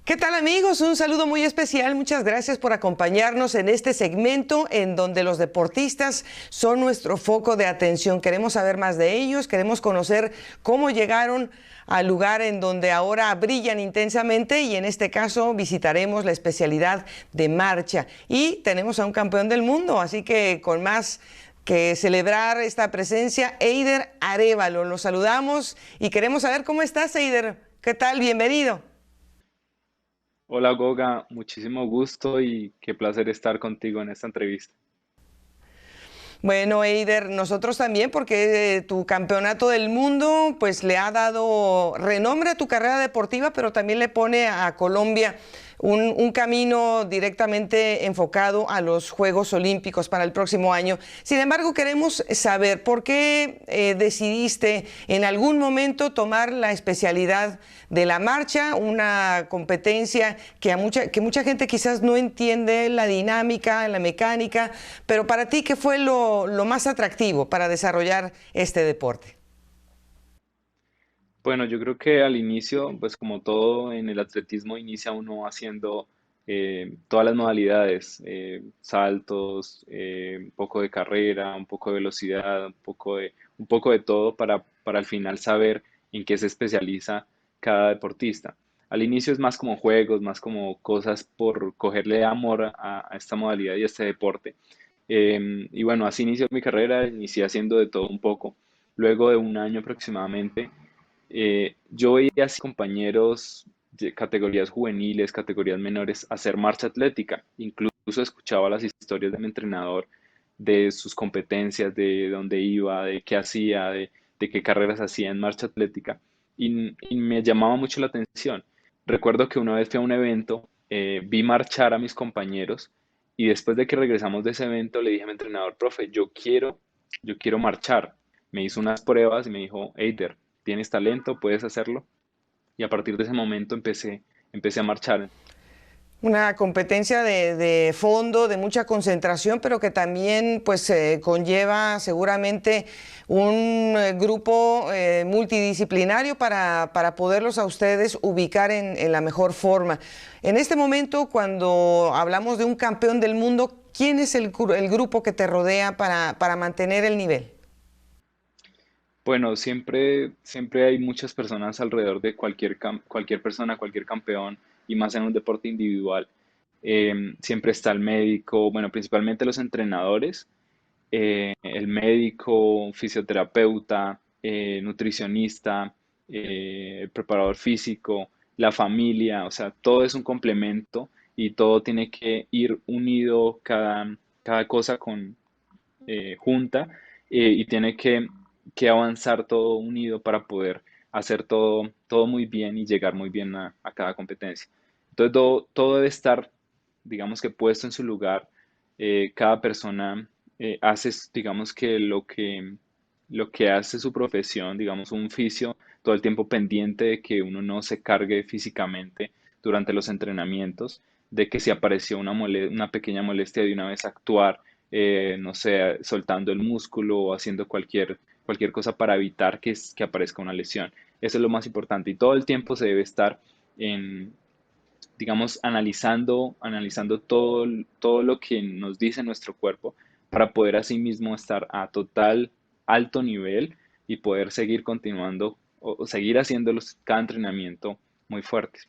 ¿Qué tal, amigos? Un saludo muy especial. Muchas gracias por acompañarnos en este segmento en donde los deportistas son nuestro foco de atención. Queremos saber más de ellos, queremos conocer cómo llegaron al lugar en donde ahora brillan intensamente, y en este caso visitaremos la especialidad de marcha. Y tenemos a un campeón del mundo, así que con más que celebrar esta presencia, Eider Arévalo. Lo saludamos y queremos saber cómo estás, Eider. ¿Qué tal? Bienvenido. Hola Goga, muchísimo gusto y qué placer estar contigo en esta entrevista. Bueno, Eider, nosotros también, porque tu campeonato del mundo pues le ha dado renombre a tu carrera deportiva, pero también le pone a Colombia un camino directamente enfocado a los Juegos Olímpicos para el próximo año. Sin embargo, queremos saber por qué decidiste en algún momento tomar la especialidad de la marcha, una competencia que mucha gente quizás no entiende la dinámica, la mecánica, pero para ti, ¿qué fue lo más atractivo para desarrollar este deporte? Bueno, yo creo que al inicio, pues como todo en el atletismo, inicia uno haciendo todas las modalidades, saltos, un poco de carrera, un poco de velocidad, un poco de todo para al final saber en qué se especializa cada deportista. Al inicio es más como juegos, más como cosas por cogerle amor a esta modalidad y a este deporte. Y bueno, así inició mi carrera, inicié haciendo de todo un poco. Luego de un año aproximadamente, yo veía a mis compañeros de categorías juveniles, categorías menores, hacer marcha atlética. Incluso escuchaba las historias de mi entrenador, de sus competencias, de dónde iba, de qué hacía, de qué carreras hacía en marcha atlética. Y me llamaba mucho la atención. Recuerdo que una vez fui a un evento, vi marchar a mis compañeros y después de que regresamos de ese evento le dije a mi entrenador, profe, yo quiero marchar. Me hizo unas pruebas y me dijo, Eider, tienes talento, puedes hacerlo. Y a partir de ese momento empecé a marchar. Una competencia de fondo, de mucha concentración, pero que también pues conlleva seguramente un grupo multidisciplinario para poderlos a ustedes ubicar en la mejor forma. En este momento, cuando hablamos de un campeón del mundo, ¿quién es el grupo que te rodea para mantener el nivel? Bueno, siempre hay muchas personas alrededor de cualquier persona, cualquier campeón, y más en un deporte individual. Siempre está el médico, bueno, principalmente los entrenadores, el médico, fisioterapeuta, nutricionista, el preparador físico, la familia, o sea, todo es un complemento y todo tiene que ir unido, cada cosa junta, y tiene que avanzar todo unido para poder hacer todo muy bien y llegar muy bien a cada competencia. Entonces todo debe estar, digamos que puesto en su lugar. Cada persona hace, digamos que lo que hace su profesión, digamos un fisio, todo el tiempo pendiente de que uno no se cargue físicamente durante los entrenamientos, de que si apareció una pequeña molestia de una vez actuar, no sé, soltando el músculo o haciendo cualquier cosa para evitar que aparezca una lesión. Eso es lo más importante y todo el tiempo se debe estar en, digamos, analizando todo lo que nos dice nuestro cuerpo para poder así mismo estar a total alto nivel y poder seguir continuando o seguir haciéndolos cada entrenamiento muy fuertes.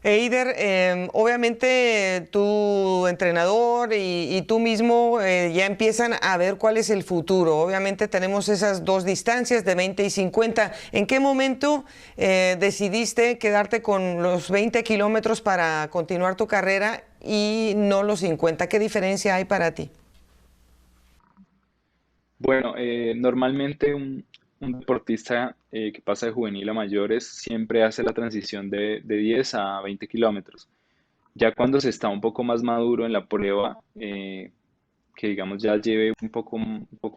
Eider, obviamente tu entrenador y tú mismo ya empiezan a ver cuál es el futuro. Obviamente tenemos esas dos distancias de 20 y 50. ¿En qué momento decidiste quedarte con los 20 kilómetros para continuar tu carrera y no los 50? ¿Qué diferencia hay para ti? Bueno, normalmente un deportista que pasa de juvenil a mayores siempre hace la transición de 10 a 20 kilómetros. Ya cuando se está un poco más maduro en la prueba, que digamos ya lleve un poco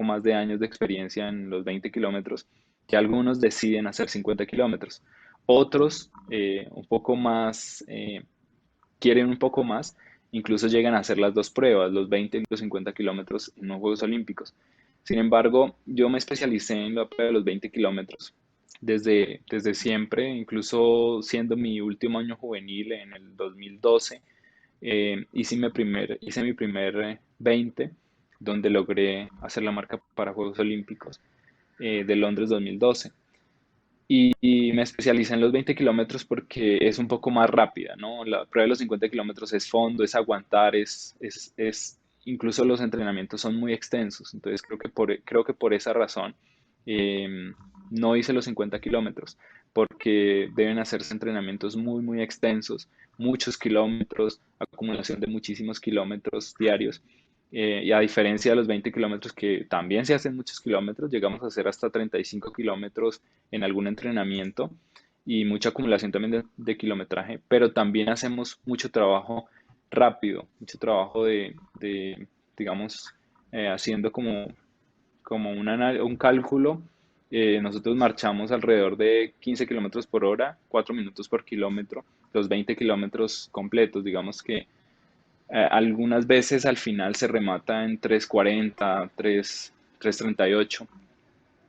más de años de experiencia en los 20 kilómetros, ya algunos deciden hacer 50 kilómetros. Otros, un poco más quieren un poco más, incluso llegan a hacer las dos pruebas, los 20 y los 50 kilómetros en los Juegos Olímpicos. Sin embargo, yo me especialicé en la prueba de los 20 kilómetros desde siempre, incluso siendo mi último año juvenil en el 2012, hice mi primer 20, donde logré hacer la marca para Juegos Olímpicos de Londres 2012. Y me especialicé en los 20 kilómetros porque es un poco más rápida, ¿no? La prueba de los 50 kilómetros es fondo, es aguantar, incluso los entrenamientos son muy extensos. Entonces creo que por esa razón no hice los 50 kilómetros, porque deben hacerse entrenamientos muy extensos, muchos kilómetros, acumulación de muchísimos kilómetros diarios. Y a diferencia de los 20 kilómetros, que también se hacen muchos kilómetros, llegamos a hacer hasta 35 kilómetros en algún entrenamiento y mucha acumulación también de kilometraje, pero también hacemos mucho trabajo rápido, mucho trabajo digamos, haciendo como un cálculo. Nosotros marchamos alrededor de 15 kilómetros por hora, 4 minutos por kilómetro, los 20 kilómetros completos, digamos que algunas veces al final se remata en 3:40, 3:38,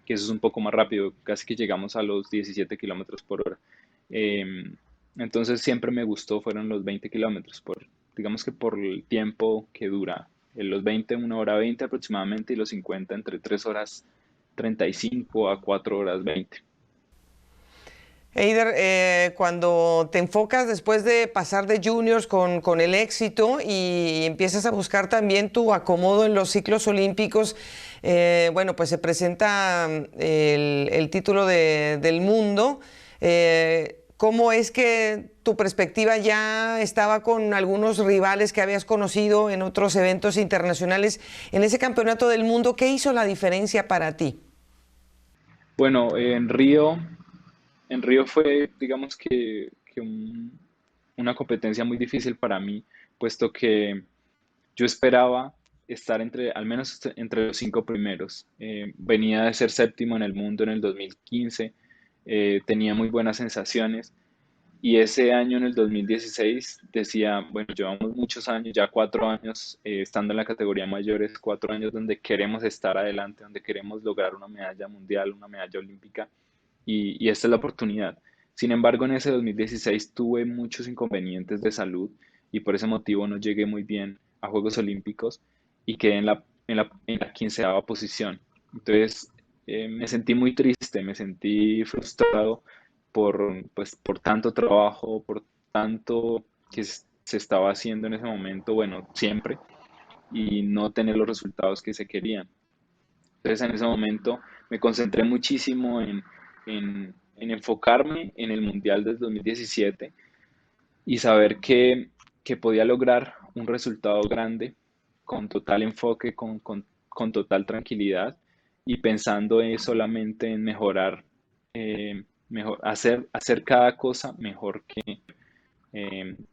que eso es un poco más rápido, casi que llegamos a los 17 kilómetros por hora. Entonces siempre me gustó, fueron los 20 kilómetros, digamos que por el tiempo que dura. Los 20, 1 hora 20 aproximadamente, y los 50 entre 3 horas 35 a 4 horas 20. Eider, cuando te enfocas después de pasar de juniors con el éxito y empiezas a buscar también tu acomodo en los ciclos olímpicos, bueno, pues se presenta el título del mundo. ¿Cómo es que tu perspectiva ya estaba con algunos rivales que habías conocido en otros eventos internacionales? En ese campeonato del mundo, ¿qué hizo la diferencia para ti? Bueno, en Río fue, digamos que una competencia muy difícil para mí, puesto que yo esperaba estar al menos entre los 5 primeros. Venía de ser séptimo en el mundo en el 2015, tenía muy buenas sensaciones, y ese año, en el 2016, decía, bueno, llevamos muchos años, ya 4 años estando en la categoría mayores, 4 años donde queremos estar adelante, donde queremos lograr una medalla mundial, una medalla olímpica, y esta es la oportunidad. Sin embargo, en ese 2016 tuve muchos inconvenientes de salud y por ese motivo no llegué muy bien a Juegos Olímpicos y quedé en la 15ª posición. Entonces, me sentí muy triste, me sentí frustrado por tanto trabajo, por tanto que se estaba haciendo en ese momento, bueno, siempre, y no tener los resultados que se querían. Entonces, en ese momento me concentré muchísimo en enfocarme en el Mundial del 2017 y saber que podía lograr un resultado grande con total enfoque, con total tranquilidad, y pensando solamente en mejorar, hacer cada cosa mejor, que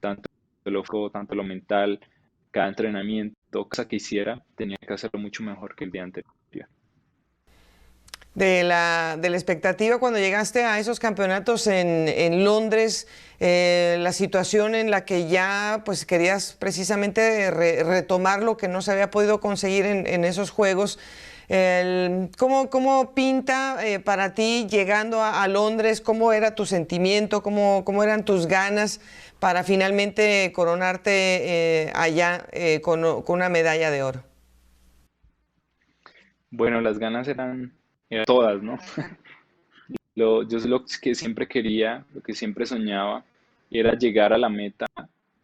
tanto lo físico, tanto lo mental, cada entrenamiento, cosa que hiciera, tenía que hacerlo mucho mejor que el día anterior. De la expectativa cuando llegaste a esos campeonatos en Londres, la situación en la que ya pues querías precisamente retomar lo que no se había podido conseguir en esos juegos. ¿Cómo pinta para ti llegando a Londres? ¿Cómo era tu sentimiento? ¿Cómo eran tus ganas para finalmente coronarte allá con una medalla de oro? Bueno, las ganas eran todas, ¿no? Yo lo que siempre quería, lo que siempre soñaba, era llegar a la meta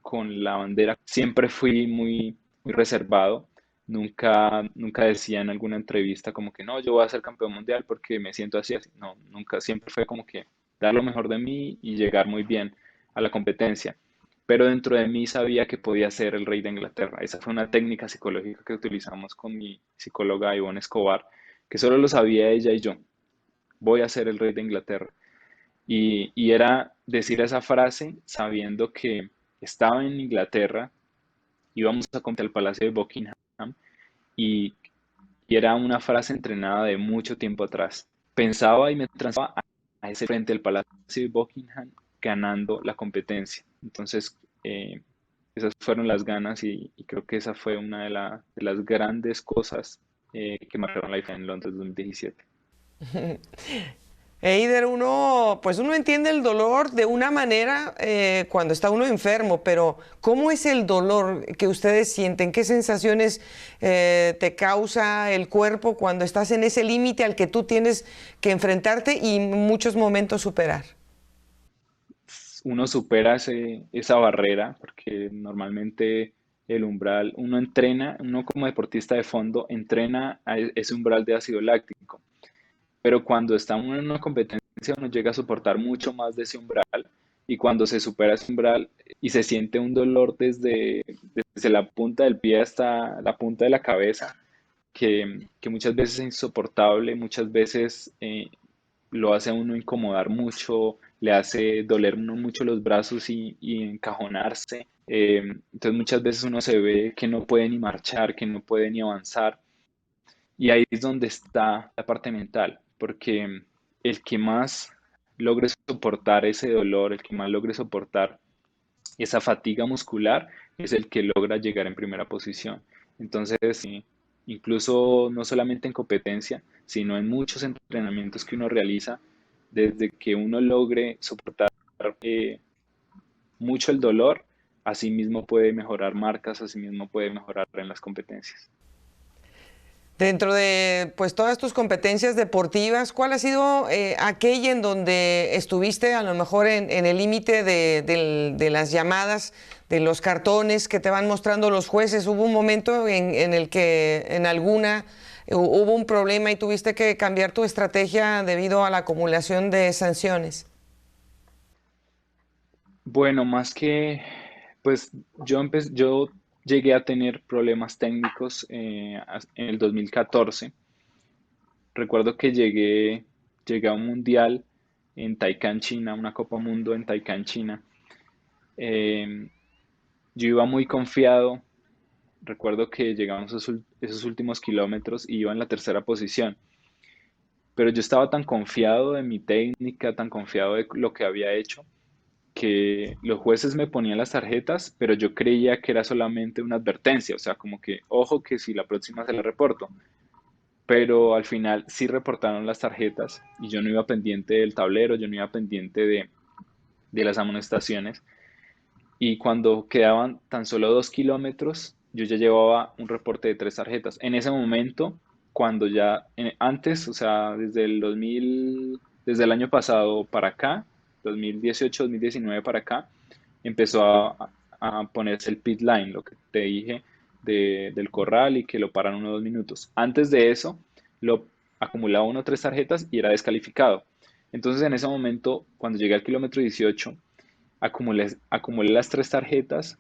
con la bandera. Siempre fui muy reservado. Nunca decía en alguna entrevista como que no, yo voy a ser campeón mundial porque me siento así, así. No, nunca. Siempre fue como que dar lo mejor de mí y llegar muy bien a la competencia. Pero dentro de mí sabía que podía ser el rey de Inglaterra. Esa fue una técnica psicológica que utilizamos con mi psicóloga Ivonne Escobar, que solo lo sabía ella y yo. Voy a ser el rey de Inglaterra. Y era decir esa frase sabiendo que estaba en Inglaterra, íbamos a competir al Palacio de Buckingham, y, y era una frase entrenada de mucho tiempo atrás. Pensaba y me transformaba a ese frente del Palacio de Buckingham ganando la competencia. Entonces, esas fueron las ganas y creo que esa fue una de las grandes cosas que marcaron la diferencia en Londres 2017. Eider, pues uno entiende el dolor de una manera cuando está uno enfermo, pero ¿cómo es el dolor que ustedes sienten? ¿Qué sensaciones te causa el cuerpo cuando estás en ese límite al que tú tienes que enfrentarte y en muchos momentos superar? Uno supera esa barrera porque normalmente el umbral, uno entrena, uno como deportista de fondo entrena a ese umbral de ácido láctico, pero cuando está uno en una competencia uno llega a soportar mucho más de ese umbral y cuando se supera ese umbral y se siente un dolor desde la punta del pie hasta la punta de la cabeza, que muchas veces es insoportable, muchas veces lo hace a uno incomodar mucho, le hace doler uno mucho los brazos y encajonarse. Entonces muchas veces uno se ve que no puede ni marchar, que no puede ni avanzar. Y ahí es donde está la parte mental, porque el que más logre soportar ese dolor, el que más logre soportar esa fatiga muscular, es el que logra llegar en primera posición. Entonces, sí, incluso no solamente en competencia, sino en muchos entrenamientos que uno realiza, desde que uno logre soportar eh, mucho el dolor, así mismo puede mejorar marcas, así mismo puede mejorar en las competencias. Dentro de pues todas tus competencias deportivas, ¿cuál ha sido aquella en donde estuviste a lo mejor en el límite de las llamadas, de los cartones que te van mostrando los jueces? ¿Hubo un momento en el que en alguna hubo un problema y tuviste que cambiar tu estrategia debido a la acumulación de sanciones? Bueno, más que, pues yo llegué a tener problemas técnicos en el 2014. Recuerdo que llegué a un mundial en Taikán, China, una Copa Mundo en Taikán, China. Eh, yo iba muy confiado. Recuerdo que llegamos esos últimos kilómetros y iba en la tercera posición. Pero yo estaba tan confiado de mi técnica, tan confiado de lo que había hecho, que los jueces me ponían las tarjetas, pero yo creía que era solamente una advertencia, o sea, como que, ojo que si la próxima se la reporto, pero al final sí reportaron las tarjetas y yo no iba pendiente del tablero, yo no iba pendiente de las amonestaciones y cuando quedaban tan solo 2 kilómetros, yo ya llevaba un reporte de 3 tarjetas. En ese momento, cuando ya, antes, o sea, desde el año pasado para acá, 2018, 2019 para acá, empezó a ponerse el pit line, lo que te dije del corral y que lo paran 1 o 2 minutos. Antes de eso, lo acumulaba 1 o 3 tarjetas y era descalificado. Entonces, en ese momento, cuando llegué al kilómetro 18, acumulé las 3 tarjetas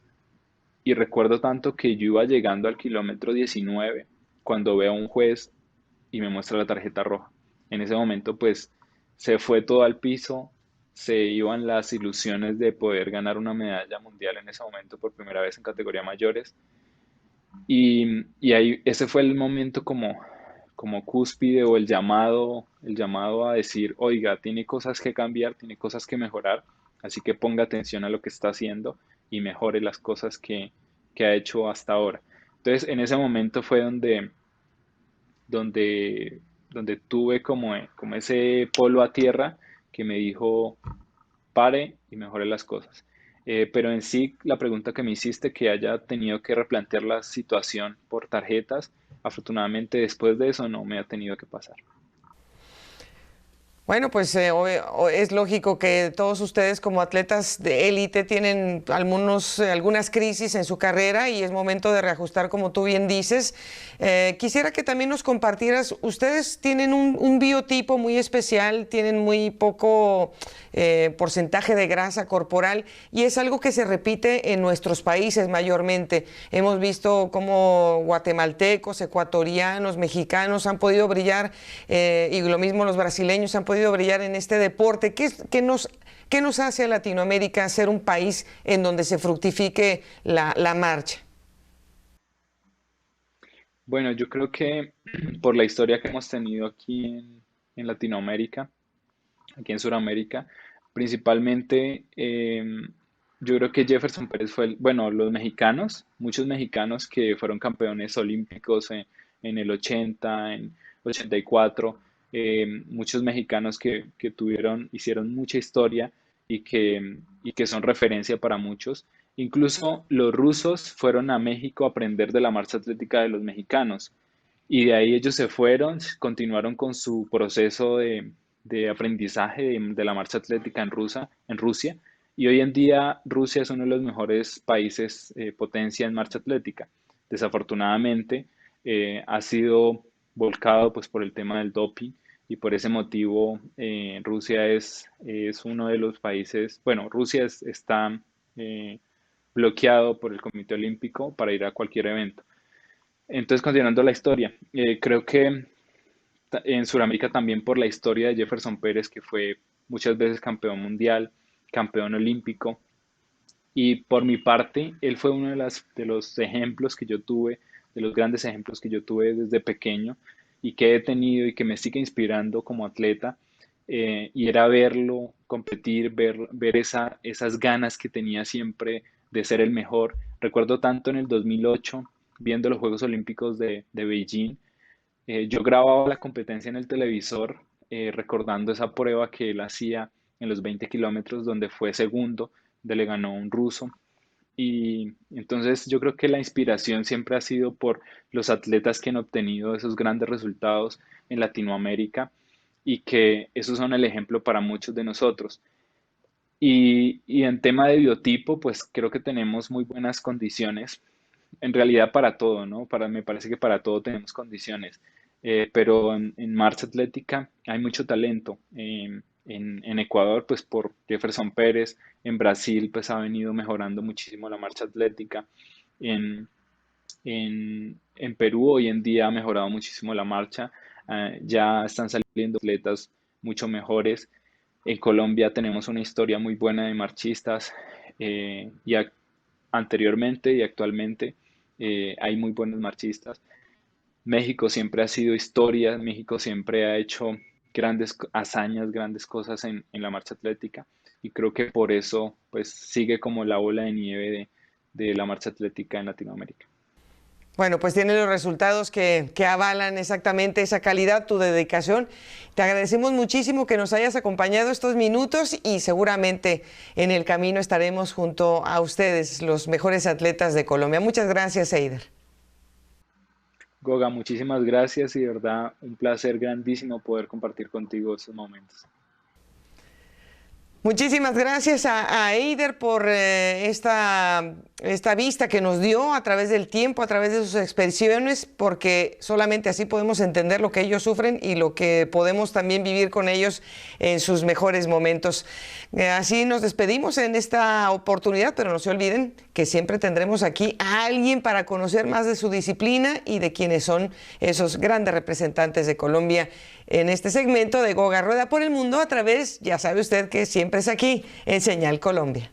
y recuerdo tanto que yo iba llegando al kilómetro 19 cuando veo a un juez y me muestra la tarjeta roja. En ese momento, pues, se fue todo al piso, se iban las ilusiones de poder ganar una medalla mundial en ese momento por primera vez en categoría mayores. Y ahí, ese fue el momento como cúspide o el llamado a decir, oiga, tiene cosas que cambiar, tiene cosas que mejorar, así que ponga atención a lo que está haciendo y mejore las cosas que ha hecho hasta ahora. Entonces, en ese momento fue donde tuve como ese polo a tierra que me dijo, pare y mejore las cosas. Pero en sí, la pregunta que me hiciste, que haya tenido que replantear la situación por tarjetas, afortunadamente después de eso no me ha tenido que pasar. Bueno, pues es lógico que todos ustedes como atletas de élite tienen algunas crisis en su carrera y es momento de reajustar como tú bien dices. Quisiera que también nos compartieras, ustedes tienen un biotipo muy especial, tienen muy poco porcentaje de grasa corporal y es algo que se repite en nuestros países mayormente. Hemos visto cómo guatemaltecos, ecuatorianos, mexicanos han podido brillar y lo mismo los brasileños han podido brillar en este deporte. ¿Qué nos hace a Latinoamérica ser un país en donde se fructifique la marcha? Bueno, yo creo que por la historia que hemos tenido aquí en Latinoamérica, aquí en Sudamérica, principalmente Yo creo que Jefferson Pérez fue bueno, los mexicanos, muchos mexicanos que fueron campeones olímpicos en el 80, en 84, muchos mexicanos que hicieron mucha historia y que son referencia para muchos. Incluso los rusos fueron a México a aprender de la marcha atlética de los mexicanos y de ahí ellos se fueron, continuaron con su proceso de aprendizaje de la marcha atlética en Rusia, y hoy en día Rusia es uno de los mejores países potencia en marcha atlética. Desafortunadamente ha sido volcado pues por el tema del doping y por ese motivo Rusia es uno de los países, bueno, está eh, bloqueado por el Comité Olímpico para ir a cualquier evento. Entonces, continuando la historia, creo que en Sudamérica también por la historia de Jefferson Pérez, que fue muchas veces campeón mundial, campeón olímpico, y por mi parte, él fue uno de los ejemplos que yo tuve, de los grandes ejemplos que yo tuve desde pequeño y que he tenido y que me sigue inspirando como atleta. Y era verlo competir, ver esas ganas que tenía siempre de ser el mejor. Recuerdo tanto en el 2008, viendo los Juegos Olímpicos de Beijing, yo grababa la competencia en el televisor, recordando esa prueba que él hacía en los 20 kilómetros, donde fue segundo, donde le ganó un ruso. Y entonces yo creo que la inspiración siempre ha sido por los atletas que han obtenido esos grandes resultados en Latinoamérica y que esos son el ejemplo para muchos de nosotros. Y en tema de biotipo, pues creo que tenemos muy buenas condiciones, en realidad para todo, ¿no? Me parece que para todo tenemos condiciones. Pero en marcha atlética hay mucho talento. En Ecuador, pues por Jefferson Pérez, en Brasil, pues ha venido mejorando muchísimo la marcha atlética. En, en Perú hoy en día ha mejorado muchísimo la marcha. Ya están saliendo atletas mucho mejores. En Colombia tenemos una historia muy buena de marchistas, y anteriormente y actualmente hay muy buenos marchistas. México siempre ha sido historia, México siempre ha hecho grandes hazañas, grandes cosas en la marcha atlética, y creo que por eso pues sigue como la bola de nieve de la marcha atlética en Latinoamérica. Bueno, pues tiene los resultados que avalan exactamente esa calidad, tu dedicación. Te agradecemos muchísimo que nos hayas acompañado estos minutos y seguramente en el camino estaremos junto a ustedes, los mejores atletas de Colombia. Muchas gracias, Eider. Goga, muchísimas gracias y de verdad un placer grandísimo poder compartir contigo estos momentos. Muchísimas gracias a Eider por esta vista que nos dio a través del tiempo, a través de sus expresiones, porque solamente así podemos entender lo que ellos sufren y lo que podemos también vivir con ellos en sus mejores momentos. Así nos despedimos en esta oportunidad, pero no se olviden que siempre tendremos aquí a alguien para conocer más de su disciplina y de quiénes son esos grandes representantes de Colombia en este segmento de Goga Rueda por el Mundo a través, ya sabe usted que siempre es aquí, en Señal Colombia.